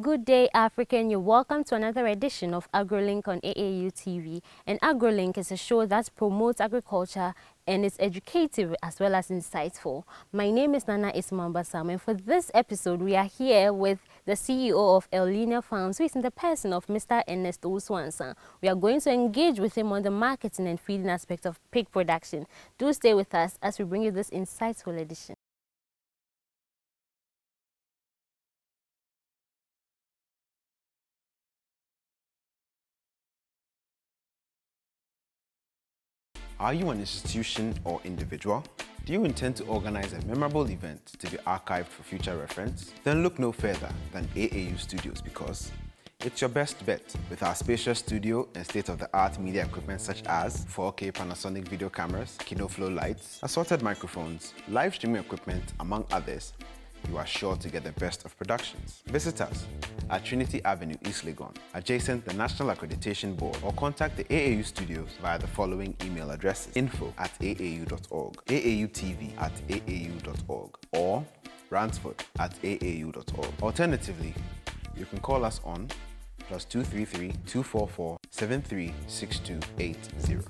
Good day, African. You're welcome to another edition of AgroLink on AAU TV. And AgroLink is a show that promotes agriculture and is educative as well as insightful. My name is Nana Ismambasam, and for this episode, we are here with the CEO of El-leenia Farms, who is in the person of Mr. Ernesto Uswansan. We are going to engage with him on the marketing and feeding aspect of pig production. Do stay with us as we bring you this insightful edition. Are you an institution or individual? Do you intend to organize a memorable event to be archived for future reference? Then look no further than AAU Studios, because it's your best bet with our spacious studio and state-of-the-art media equipment such as 4K Panasonic video cameras, KinoFlow lights, assorted microphones, live streaming equipment, among others. You are sure to get the best of productions. Visit us at Trinity Avenue, East Legon, adjacent the National Accreditation Board, or contact the AAU Studios via the following email addresses: info@aau.org, aautv@aau.org, or ransford@aau.org. Alternatively, you can call us on +233 244 736280.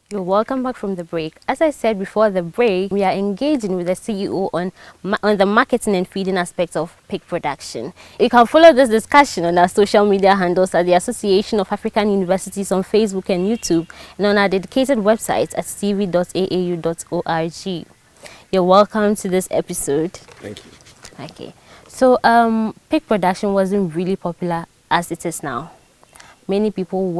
You're welcome back from the break. As I said before the break, we are engaging with the CEO on the marketing and feeding aspects of pig production. You can follow this discussion on our social media handles at the Association of African Universities on Facebook and YouTube, and on our dedicated website at tv.aau.org. You're welcome to this episode. Thank you. Okay. So, pig production wasn't really popular as it is now. Many people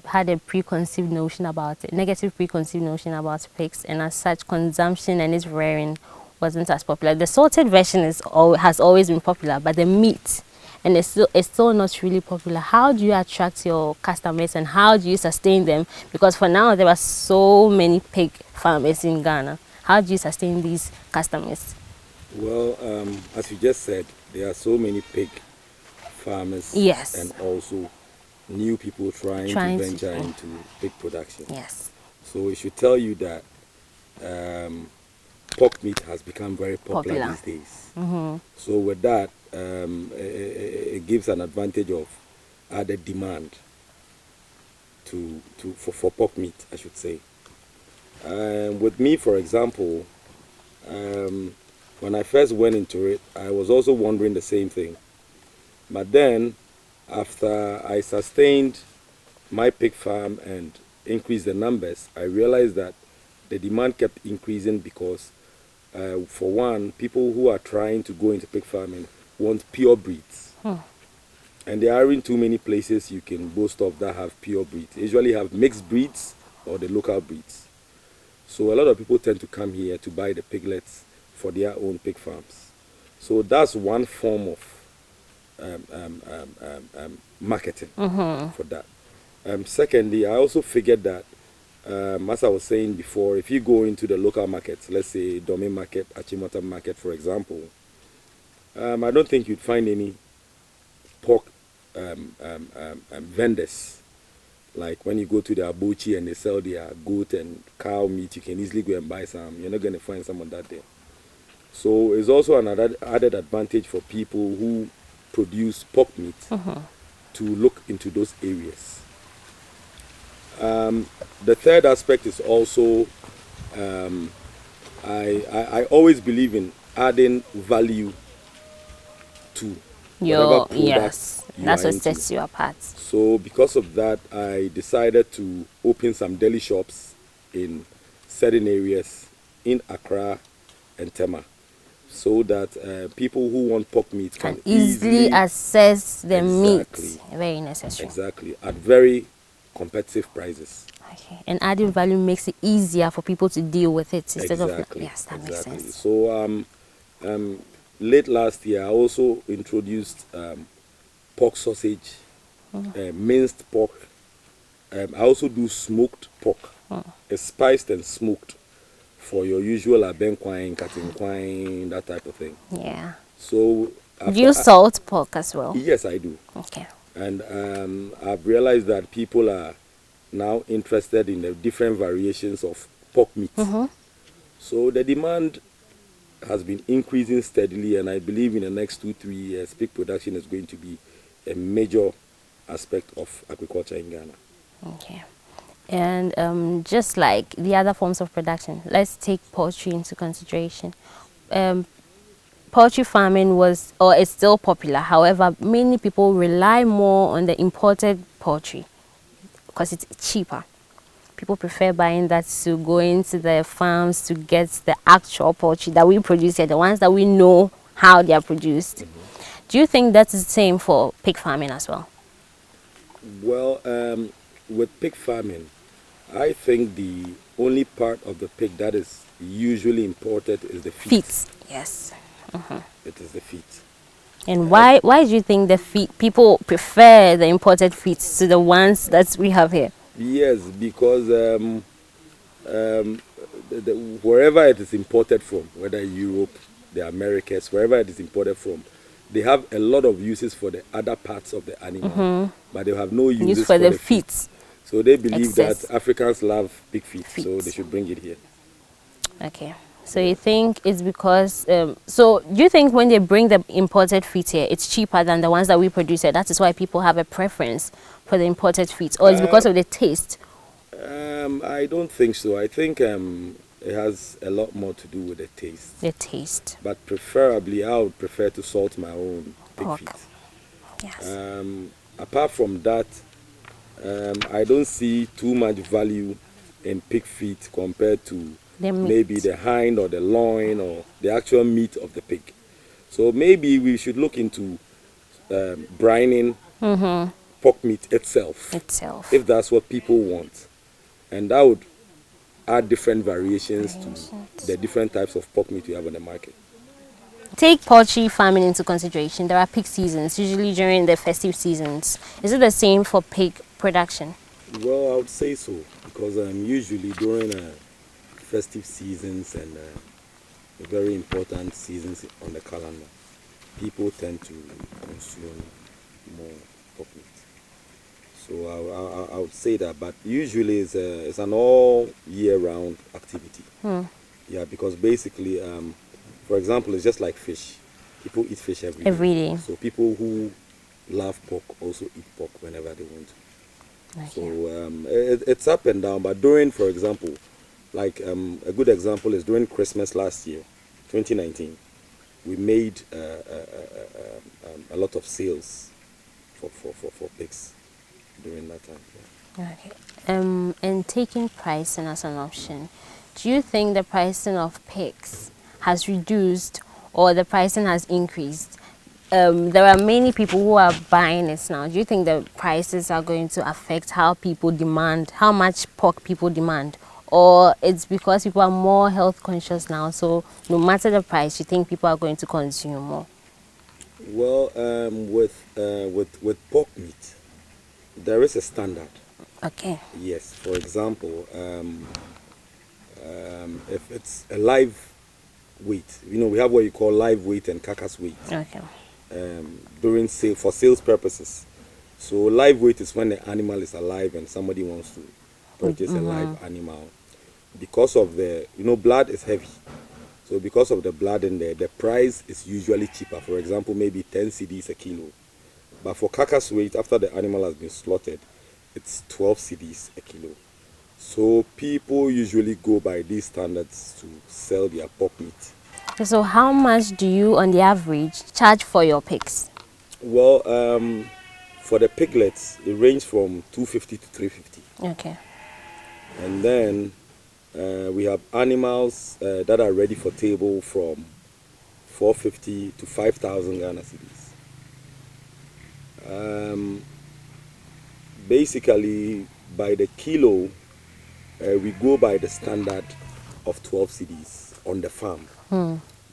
had a preconceived notion about it, negative preconceived notion about pigs, and as such, consumption and its rearing wasn't as popular. The salted version has always been popular, but the meat, and it's still not really popular. How do you attract your customers, and how do you sustain them? Because for now, there are so many pig farmers in Ghana. How do you sustain these customers? Well, as you just said, there are so many pig farmers, yes, and also new people trying to venture into pig production. Yes. So it should tell you that pork meat has become very popular these days. Mm-hmm. So with that, it gives an advantage of added demand for pork meat, I should say. With me, for example, when I first went into it, I was also wondering the same thing. But then, after I sustained my pig farm and increased the numbers, I realized that the demand kept increasing because, for one, people who are trying to go into pig farming want pure breeds. And there aren't too many places you can boast of that have pure breeds. They usually have mixed breeds or the local breeds. So a lot of people tend to come here to buy the piglets for their own pig farms. So that's one form of marketing for that. Secondly, I also figured that, as I was saying before, if you go into the local markets, let's say Dome Market, Achimota Market, for example, I don't think you'd find any pork vendors. Like when you go to the Abuchi and they sell their goat and cow meat, you can easily go and buy some. You're not going to find someone that there. So it's also an added advantage for people who produce pork meat to look into those areas. The third aspect is also, I always believe in adding value to whatever product that's what into. sets you apart. So because of that, I decided to open some deli shops in certain areas in Accra and Tema, so that people who want pork meat can easily access the meat. Very necessary. Exactly, at very competitive prices. Okay. And adding value makes it easier for people to deal with it instead of yes, that makes sense. So late last year, I also introduced pork sausage, minced pork. I also do smoked pork. It's spiced and smoked for your usual abenquine, katinquine, that type of thing. Yeah. So do you salt pork as well? Yes, I do. Okay. And I've realized that people are now interested in the different variations of pork meat. So the demand has been increasing steadily, and I believe in the next 2-3 years, pig production is going to be a major aspect of agriculture in Ghana. Okay. And just like the other forms of production, let's take poultry into consideration. Poultry farming was, or is still popular. However, many people rely more on the imported poultry because it's cheaper. People prefer buying that to going to the farms to get the actual poultry that we produce here, the ones that we know how they are produced. Do you think that is the same for pig farming as well? Well, with pig farming, I think the only part of the pig that is usually imported is the feet. Feet, yes. It is the feet. And why do you think the feet, people prefer the imported feet to the ones that we have here? Yes, because wherever it is imported from, whether Europe, the Americas, wherever it is imported from, they have a lot of uses for the other parts of the animal, but they have no uses Use for the feet. feet. So they believe Excess. that Africans love pig feet, so Feet. they should bring it here. Okay. So you think it's because, so do you think when they bring the imported feet here, it's cheaper than the ones that we produce here? That is why people have a preference for the imported feet, or it's because of the taste? I don't think so. I think it has a lot more to do with the taste. The taste. But preferably, I would prefer to salt my own pig Pork. feet. Yes. Apart from that, I don't see too much value in pig feet compared to The meat. maybe the hind or the loin or the actual meat of the pig. So maybe we should look into brining pork meat itself, if that's what people want. And that would add different variations to the different types of pork meat we have on the market. Take poultry farming into consideration. There are peak seasons, usually during the festive seasons. Is it the same for pig production? Well, I would say so, because usually during festive seasons and very important seasons on the calendar, people tend to consume more pork meat. So I would say that, but usually it's an all year round activity. Yeah, because basically, for example, it's just like fish. People eat fish every day. So people who love pork also eat pork whenever they want to. Okay. So it's up and down, but during, for example, like a good example is during Christmas last year, 2019, we made a lot of sales for pigs during that time. Yeah. Okay. And taking pricing as an option, do you think the pricing of pigs has reduced or the pricing has increased? There are many people who are buying it now. Do you think the prices are going to affect how people demand, how much pork people demand? Or it's because people are more health conscious now, so no matter the price, you think people are going to consume more? Well, with pork meat, there is a standard. Okay. Yes. For example, if it's a live weight, we have what you call live weight and carcass weight. Okay. During sale, for sales purposes. So live weight is when the animal is alive and somebody wants to purchase a live animal. Because of the, blood is heavy. So because of the blood in there, the price is usually cheaper. For example, maybe 10 cedis a kilo. But for carcass weight, after the animal has been slaughtered, it's 12 cedis a kilo. So people usually go by these standards to sell their pork meat. So how much do you, on the average, charge for your pigs? Well, for the piglets, it ranges from 250 to 350. Okay. And then we have animals that are ready for table from 450 to 5,000 Ghana cedis. Basically, by the kilo, we go by the standard of 12 cedis on the farm.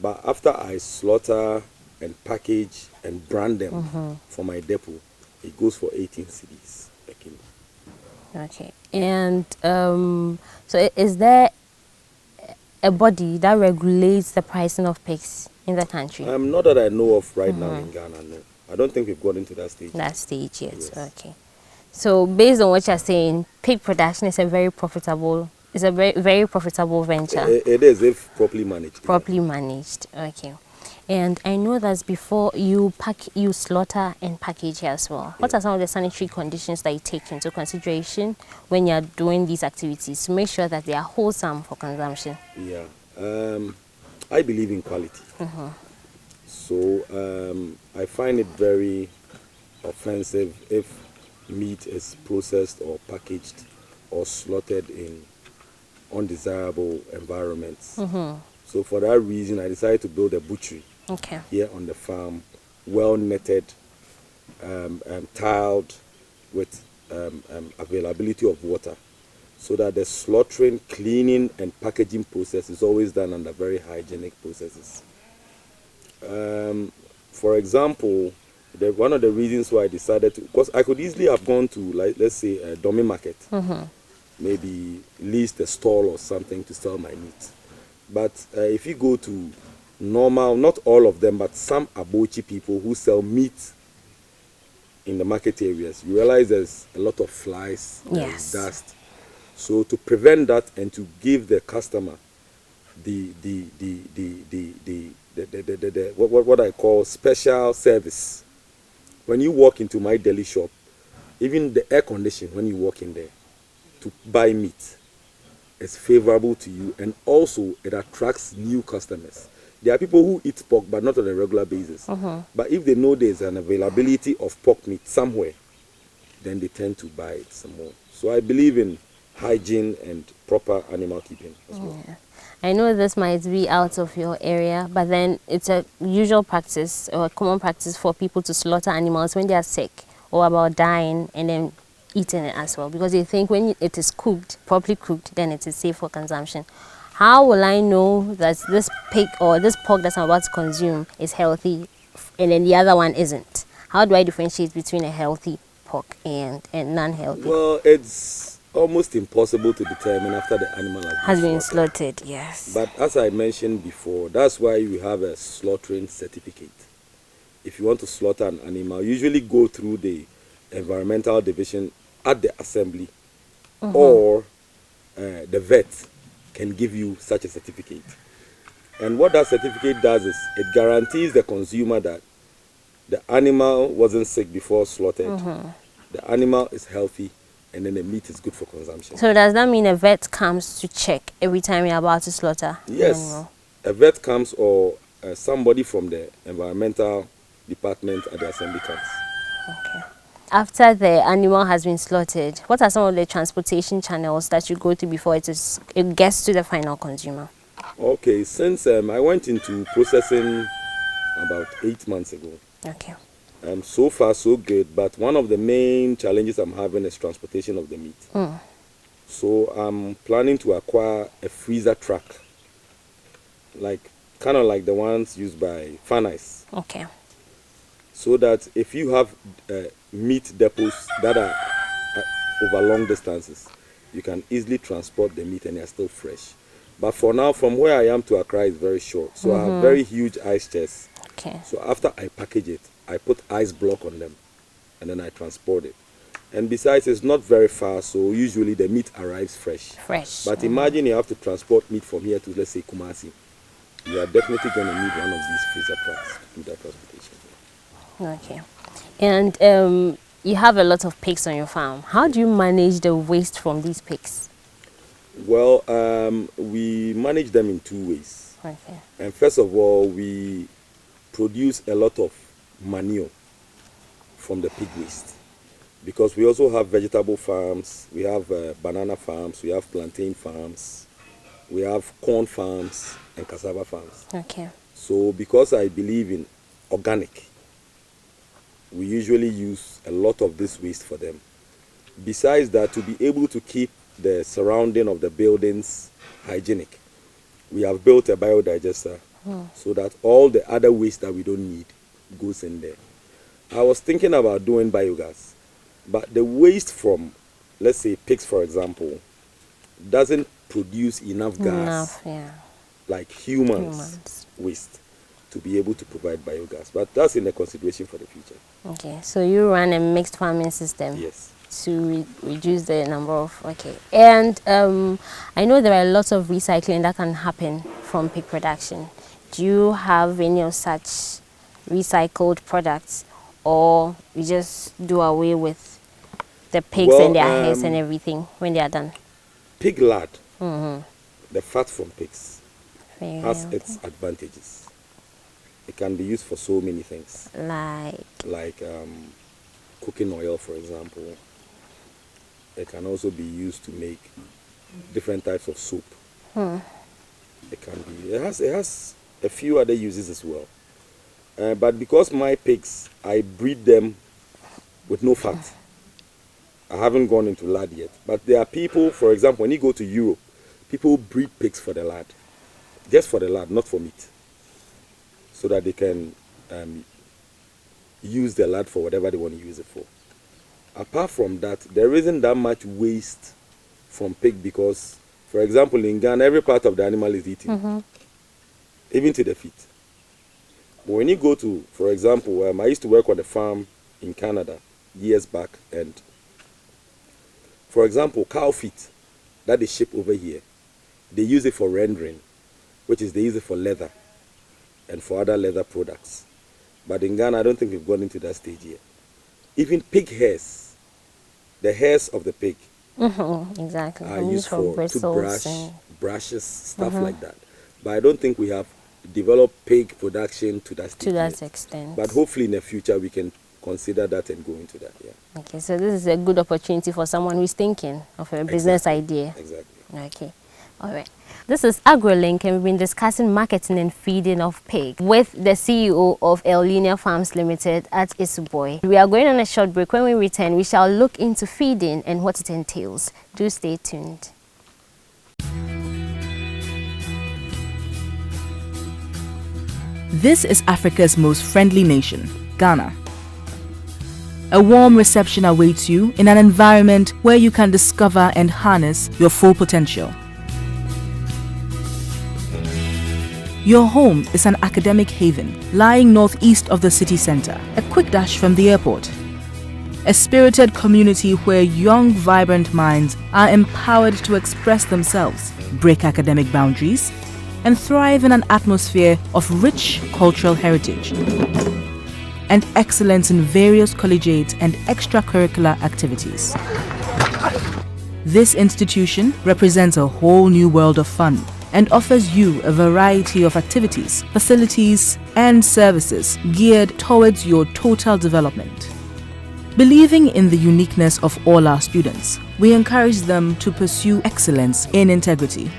But after I slaughter and package and brand them for my depot, it goes for 18 cedis per kilo. Okay. And so is there a body that regulates the pricing of pigs in the country? Not that I know of right now in Ghana, no. I don't think we've gotten to that stage. That stage yet, Yes. okay. So based on what you're saying, pig production is a very profitable It's a very, very profitable venture. It is if properly managed. Properly managed. Okay. And I know that before you slaughter and package here as well. What are some of the sanitary conditions that you take into consideration when you're doing these activities to make sure that they are wholesome for consumption? Yeah. I believe in quality. So I find it very offensive if meat is processed or packaged or slaughtered in undesirable environments. So for that reason, I decided to build a butchery here on the farm, well netted, tiled with availability of water, so that the slaughtering, cleaning, and packaging process is always done under very hygienic processes. For example, one of the reasons why I decided to, because I could easily have gone to, like, let's say, a dummy market, maybe leased a stall or something to sell my meat. But if you go to normal, not all of them, but some abochi people who sell meat in the market areas, you realize there's a lot of flies, there's dust. So to prevent that and to give the customer what I call special service, when you walk into my deli shop, even the air condition when you walk in there to buy meat is favorable to you, and also it attracts new customers. There are people who eat pork but not on a regular basis. But if they know there's an availability of pork meat somewhere, then they tend to buy it some more. So I believe in hygiene and proper animal keeping as well. Yeah. I know this might be out of your area, but then it's a usual practice or a common practice for people to slaughter animals when they are sick or about dying and then eating it as well, because they think when it is cooked, properly cooked, then it is safe for consumption. How will I know that this pig or this pork that I'm about to consume is healthy and then the other one isn't? How do I differentiate between a healthy pork and non-healthy? Well, it's almost impossible to determine after the animal has been slaughtered. Yes. But as I mentioned before, that's why you have a slaughtering certificate. If you want to slaughter an animal, you usually go through the environmental division at the assembly, or the vet can give you such a certificate. And what that certificate does is it guarantees the consumer that the animal wasn't sick before slaughtered, the animal is healthy, and then the meat is good for consumption. So does that mean a vet comes to check every time you're about to slaughter? Yes, a vet comes, or somebody from the environmental department at the assembly comes. Okay. After the animal has been slaughtered, what are some of the transportation channels that you go through before it gets to the final consumer? Okay, since I went into processing about 8 months ago. Okay. So far so good, but one of the main challenges I'm having is transportation of the meat. So I'm planning to acquire a freezer truck, kind of like the ones used by Fanice. Okay. So that if you have meat depots that are over long distances, you can easily transport the meat and they're still fresh. But for now, from where I am to Accra is very short. So I have very huge ice chests. Okay. So after I package it, I put ice block on them and then I transport it. And besides, it's not very far, so usually the meat arrives fresh. But imagine you have to transport meat from here to, let's say, Kumasi. You are definitely going to need one of these freezer trucks to do that transportation. Okay. And you have a lot of pigs on your farm. How do you manage the waste from these pigs? Well, we manage them in 2 ways. Okay. And first of all, we produce a lot of manure from the pig waste, because we also have vegetable farms, we have banana farms, we have plantain farms, we have corn farms and cassava farms. Okay. So because I believe in organic, we usually use a lot of this waste for them. Besides that, to be able to keep the surrounding of the buildings hygienic, we have built a biodigester so that all the other waste that we don't need goes in there. I was thinking about doing biogas, but the waste from, let's say, pigs, for example, doesn't produce enough gas like humans waste to be able to provide biogas. But that's in the consideration for the future. Okay, so you run a mixed farming system. Yes. to reduce the number of, okay. And I know there are lots of recycling that can happen from pig production. Do you have any of such recycled products, or you just do away with the pigs and their hairs and everything when they are done? Pig lard, the fat from pigs, has its advantages. It can be used for so many things. Like cooking oil, for example. It can also be used to make different types of soap. It can be. It has a few other uses as well. But because my pigs, I breed them with no fat. I haven't gone into lard yet. But there are people, for example, when you go to Europe, people breed pigs for the lard. Just for the lard, not for meat. So that they can use the lard for whatever they want to use it for. Apart from that, there isn't that much waste from pig because, for example, in Ghana, every part of the animal is eaten, even to the feet. But when you go to, for example, I used to work on a farm in Canada years back, and for example, cow feet that they ship over here, they use it for rendering, which is they use it for leather and for other leather products. But in Ghana, I don't think we've gone into that stage yet. Even pig hairs, the hairs of the pig, exactly, are used for toothbrush, brushes, stuff like that. But I don't think we have developed pig production to that stage yet. Extent. But hopefully in the future we can consider that and go into that. Yeah. Okay, so this is a good opportunity for someone who's thinking of a business idea. Exactly. Okay. All right. This is AgroLink, and we've been discussing marketing and feeding of pig with the CEO of El-leenia Farms Limited at Isuboy. We are going on a short break. When we return, we shall look into feeding and what it entails. Do stay tuned. This is Africa's most friendly nation, Ghana. A warm reception awaits you in an environment where you can discover and harness your full potential. Your home is an academic haven lying northeast of the city center, a quick dash from the airport. A spirited community where young, vibrant minds are empowered to express themselves, break academic boundaries, and thrive in an atmosphere of rich cultural heritage and excellence in various collegiate and extracurricular activities. This institution represents a whole new world of fun and offers you a variety of activities, facilities, and services geared towards your total development. Believing in the uniqueness of all our students, we encourage them to pursue excellence in integrity.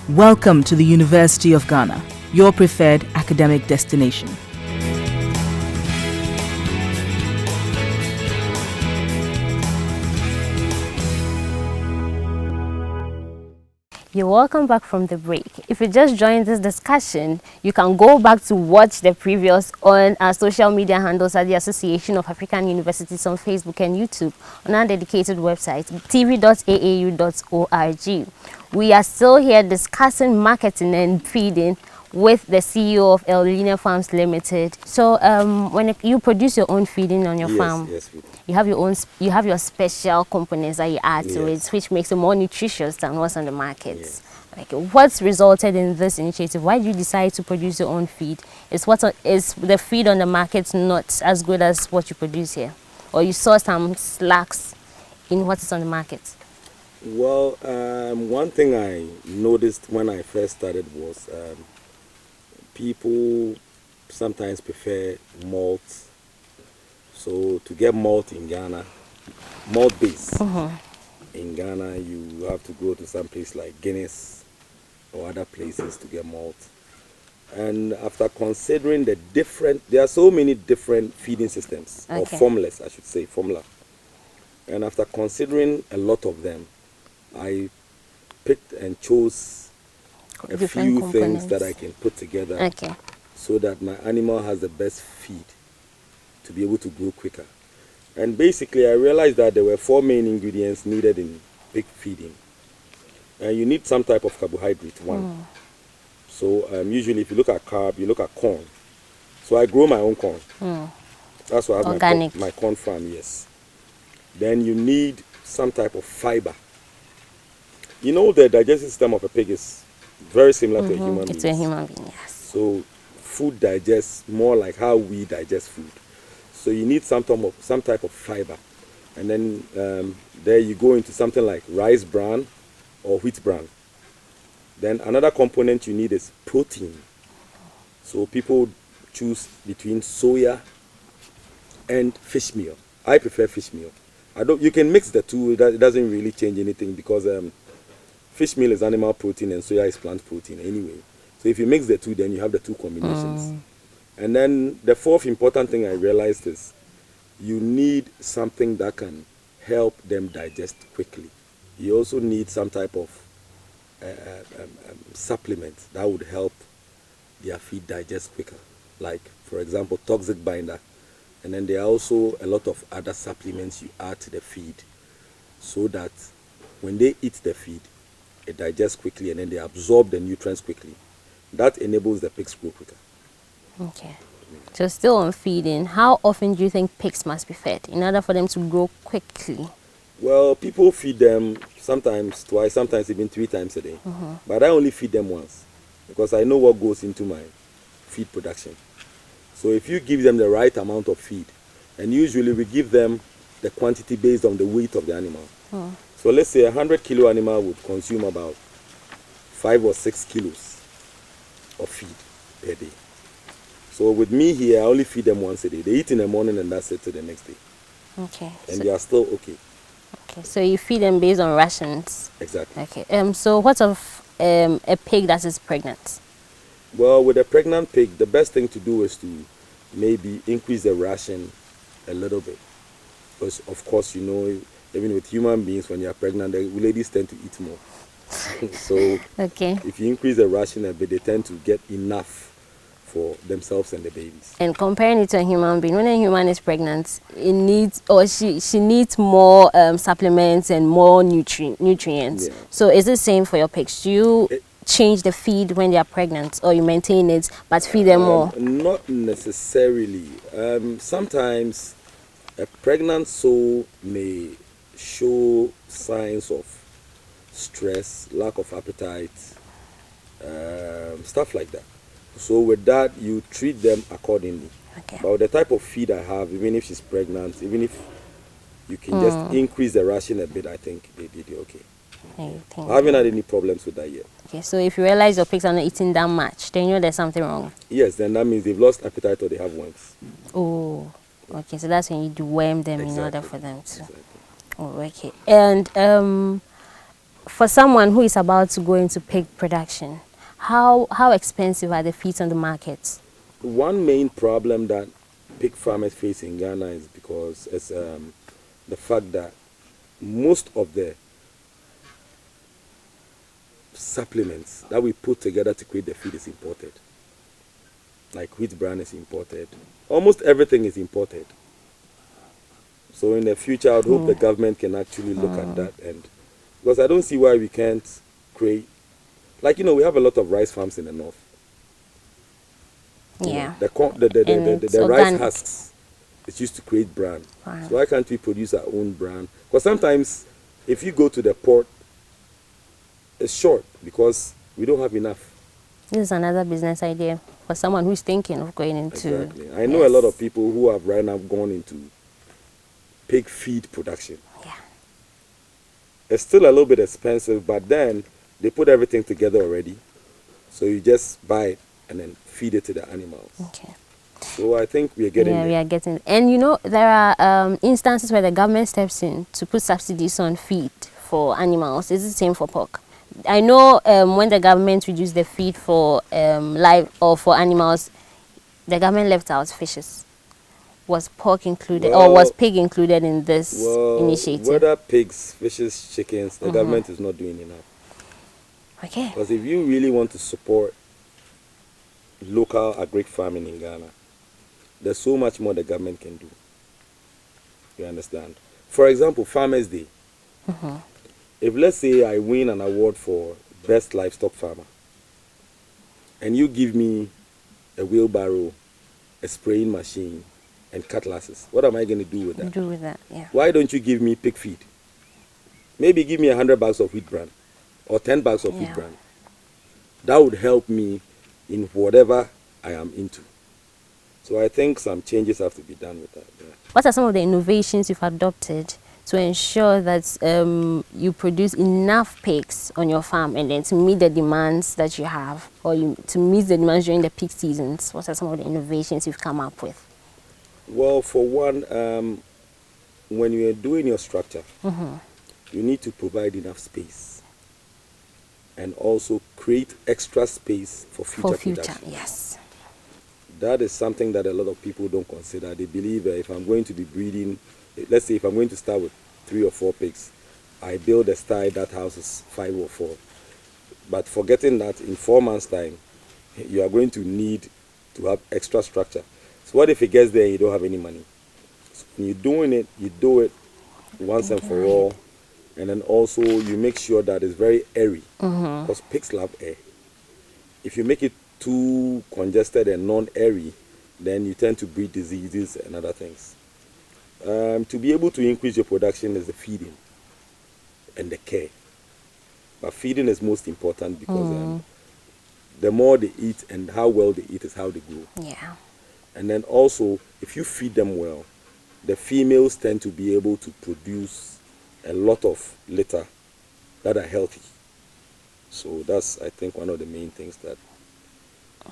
Welcome to the University of Ghana, your preferred academic destination. You're welcome back from the break. If you just joined this discussion, you can go back to watch the previous on our social media handles at the Association of African Universities on Facebook and YouTube on our dedicated website, tv.aau.org. We are still here discussing marketing and feeding with the CEO of El-leenia Farms Limited. So when you produce your own feeding on your farm, yes, we do. you have your special components that you add to it, which makes it more nutritious than what's on the market. Yes. Like, what's resulted in this initiative? Why did you decide to produce your own feed? Is the feed on the market not as good as what you produce here, or you saw some slacks in what is on the market? Well, one thing I noticed when I first started was people sometimes prefer malt. So to get malt in Ghana, malt base in Ghana, you have to go to some place like Guinness or other places to get malt. And after considering there are so many different feeding systems, or formulas, I should say, formula. And after considering a lot of them, I picked and chose a few things that I can put together so that my animal has the best feed to be able to grow quicker. And basically I realized that there were 4 main ingredients needed in pig feeding. And you need some type of carbohydrate, one. So usually if you look at carb, you look at corn. So I grow my own corn. That's why I have my corn farm, yes. then you need some type of fiber. You know, the digestive system of a pig is very similar to a human being. It's a human being, yes. So food digests more like how we digest food. So you need some type of fiber. And then there you go into something like rice bran or wheat bran. Then another component you need is protein. So people choose between soya and fish meal. I prefer fish meal. You can mix the two. It doesn't really change anything because fish meal is animal protein and soya is plant protein anyway. So if you mix the two, then you have the two combinations. And then the fourth important thing I realized is you need something that can help them digest quickly. You also need some type of supplement that would help their feed digest quicker. Like, for example, toxic binder. And then there are also a lot of other supplements you add to the feed so that when they eat the feed, it digests quickly and then they absorb the nutrients quickly. That enables the pigs to grow quicker. Okay. So still on feeding, how often do you think pigs must be fed in order for them to grow quickly? Well, people feed them sometimes twice, sometimes even 3 times a day. But I only feed them once because I know what goes into my feed production. So if you give them the right amount of feed, and usually we give them the quantity based on the weight of the animal. So let's say 100 kilo animal would consume about 5 or 6 kilos of feed per day. So with me here, I only feed them once a day. They eat in the morning and that's it till the next day. Okay. And they are still okay. Okay, so you feed them based on rations. Exactly. Okay. So what of a pig that is pregnant? Well, with a pregnant pig, the best thing to do is to maybe increase the ration a little bit. Because, of course, you know, even with human beings, when you are pregnant, the ladies tend to eat more. So Okay. if you increase the ration a bit, they tend to get enough for themselves and the babies. And comparing it to a human being, when a human is pregnant, it needs, or she needs more supplements and more nutrients. Yeah. So is it same for your pigs? Do you change the feed when they are pregnant, or you maintain it but feed them more? Not necessarily. Sometimes a pregnant sow may show signs of stress, lack of appetite, stuff like that. So with that, you treat them accordingly. Okay. But with the type of feed I have, even if she's pregnant, even if you can just increase the ration a bit, I think they're okay. I haven't had any problems with that yet. Okay, so if you realize your pigs are not eating that much, then you know there's something wrong. Yes, then that means they've lost appetite or they have worms. Oh, okay. So that's when you deworm them in order for them to. Exactly. Oh, okay. And for someone who is about to go into pig production, how expensive are the feeds on the market? One main problem that pig farmers face in Ghana is because it's the fact that most of the supplements that we put together to create the feed is imported. Like wheat bran is imported. Almost everything is imported. So in the future, I would hope the government can actually look at that, and because I don't see why we can't create, like, you know, we have a lot of rice farms in the north. Yeah. The rice husks is used to create bran. Right. So why can't we produce our own bran? Because sometimes if you go to the port, it's short because we don't have enough. This is another business idea for someone who's thinking of going into. Exactly. I know a lot of people who have right now gone into pig feed production. Yeah. It's still a little bit expensive, but then they put everything together already. So you just buy it and then feed it to the animals. Okay. So I think we are getting there. We are getting. And you know, there are instances where the government steps in to put subsidies on feed for animals. Is it the same for pork? I know when the government reduced the feed for live or for animals, the government left out fishes. Was pork included, or was pig included in this initiative? Whether pigs, fishes, chickens, the government is not doing enough. Okay. Because if you really want to support local agric farming in Ghana, there's so much more the government can do. You understand? For example, Farmers Day. If, let's say, I win an award for best livestock farmer, and you give me a wheelbarrow, a spraying machine, and cutlasses. What am I going to do with that? Do with that, yeah. Why don't you give me pig feed? Maybe give me 100 bags of wheat bran or 10 bags of wheat Yeah. bran. That would help me in whatever I am into. So I think some changes have to be done with that. Yeah. What are some of the innovations you've adopted to ensure that you produce enough pigs on your farm and then to meet the demands that you have, or to meet the demands during the peak seasons? What are some of the innovations you've come up with? Well, for one, when you are doing your structure, you need to provide enough space and also create extra space for future production. Yes. That is something that a lot of people don't consider. They believe if I'm going to be breeding, let's say if I'm going to start with 3 or 4 pigs, I build a sty that houses 5 or 4. But forgetting that in 4 months' time, you are going to need to have extra structure. So what if it gets there and you don't have any money? So when you're doing it, you do it once and for all. And then also you make sure that it's very airy, because pigs love air. If you make it too congested and non-airy, then you tend to breed diseases and other things. To be able to increase your production is the feeding and the care. But feeding is most important because the more they eat and how well they eat is how they grow. Yeah. And then also, if you feed them well, the females tend to be able to produce a lot of litter that are healthy. So that's, I think, one of the main things that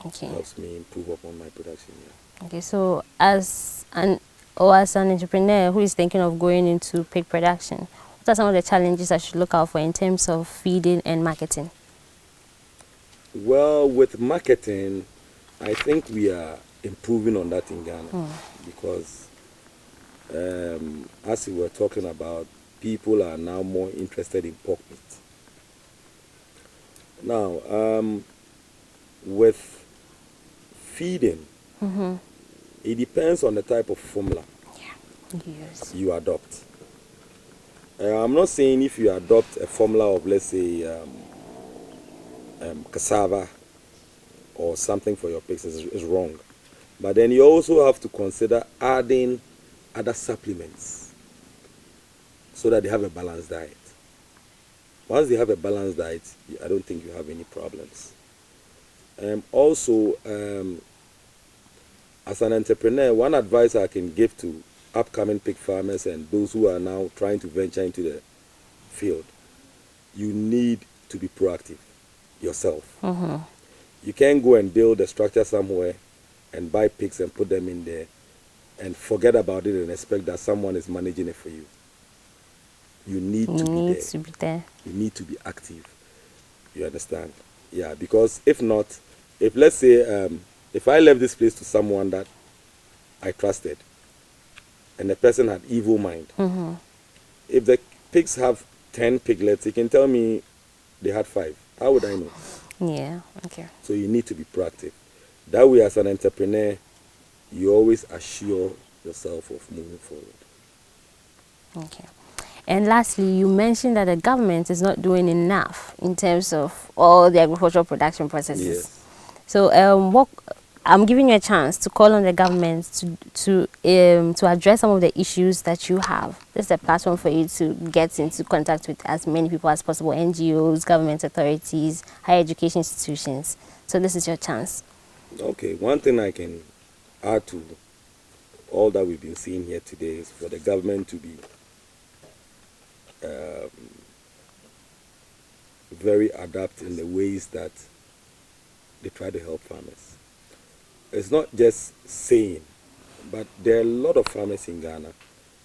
helps me improve upon my production. Yeah. Okay, so as an entrepreneur who is thinking of going into pig production, what are some of the challenges I should look out for in terms of feeding and marketing? Well, with marketing, I think we are improving on that in Ghana because, as we were talking about, people are now more interested in pork meat. Now, with feeding, it depends on the type of formula you adopt. I'm not saying if you adopt a formula of, let's say, cassava or something for your pigs is wrong. But then you also have to consider adding other supplements so that they have a balanced diet. Once they have a balanced diet, I don't think you have any problems. Also, as an entrepreneur, one advice I can give to upcoming pig farmers and those who are now trying to venture into the field, you need to be proactive yourself. You can't go and build a structure somewhere and buy pigs and put them in there and forget about it and expect that someone is managing it for you. You need to be there. You need to be active. You understand? Yeah, because if not, if let's say, if I left this place to someone that I trusted and the person had evil mind, if the pigs have 10 piglets, he can tell me they had 5. How would I know? Yeah, okay. So you need to be proactive. That way, as an entrepreneur, you always assure yourself of moving forward. Okay. And lastly, you mentioned that the government is not doing enough in terms of all the agricultural production processes. Yes. So, I'm giving you a chance to call on the government to address some of the issues that you have. This is a platform for you to get into contact with as many people as possible: NGOs, government authorities, higher education institutions. So this is your chance. Okay. One thing I can add to all that we've been seeing here today is for the government to be very adept in the ways that they try to help farmers. It's not just saying, but there are a lot of farmers in Ghana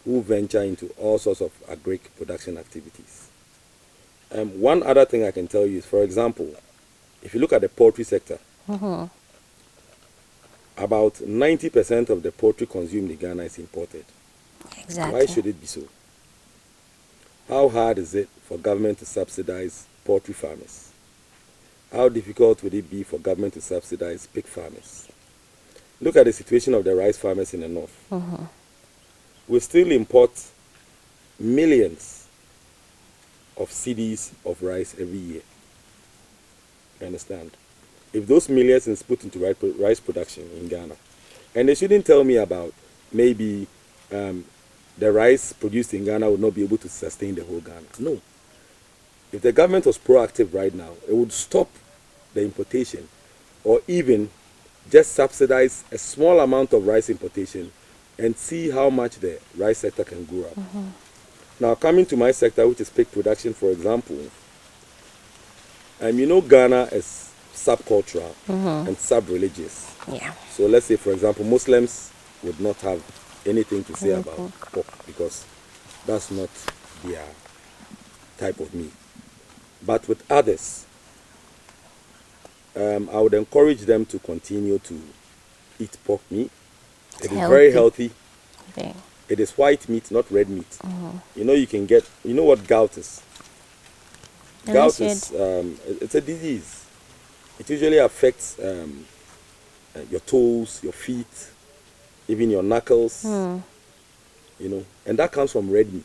who venture into all sorts of agric production activities. One other thing I can tell you is, for example, if you look at the poultry sector, about 90% of the poultry consumed in Ghana is imported. Exactly. Why should it be so? How hard is it for government to subsidize poultry farmers? How difficult would it be for government to subsidize pig farmers? Look at the situation of the rice farmers in the north. We still import millions of cedis of rice every year. You understand? If those millions is put into rice production in Ghana, and they shouldn't tell me about maybe the rice produced in Ghana would not be able to sustain the whole Ghana. No. If the government was proactive right now, it would stop the importation or even just subsidize a small amount of rice importation and see how much the rice sector can grow up. Now, coming to my sector, which is pig production, for example, you know Ghana is subcultural and sub-religious. Yeah. So let's say, for example, Muslims would not have anything to say about pork because that's not their type of meat. But with others, I would encourage them to continue to eat pork meat. It is very healthy. Okay. It is white meat, not red meat. You know, you can get, you know what gout is? Gout is, it's a disease. It usually affects your toes, your feet, even your knuckles, you know, and that comes from red meat,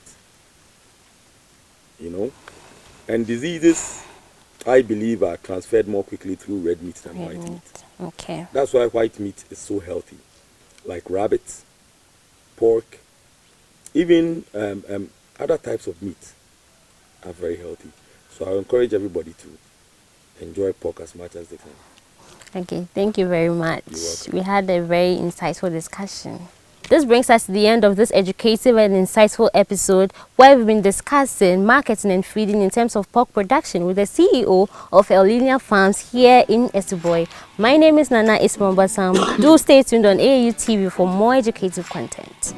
you know. And diseases, I believe, are transferred more quickly through red meat than white meat. Okay. That's why white meat is so healthy, like rabbit, pork, even other types of meat are very healthy. So I encourage everybody to enjoy pork as much as they can. Okay, thank you very much. You're welcome. We had a very insightful discussion. This brings us to the end of this educative and insightful episode where we've been discussing marketing and feeding in terms of pork production with the CEO of El-leenia Farms here in Esuboi. My name is Nana Ismail Basam. Do stay tuned on AAU TV for more educative content.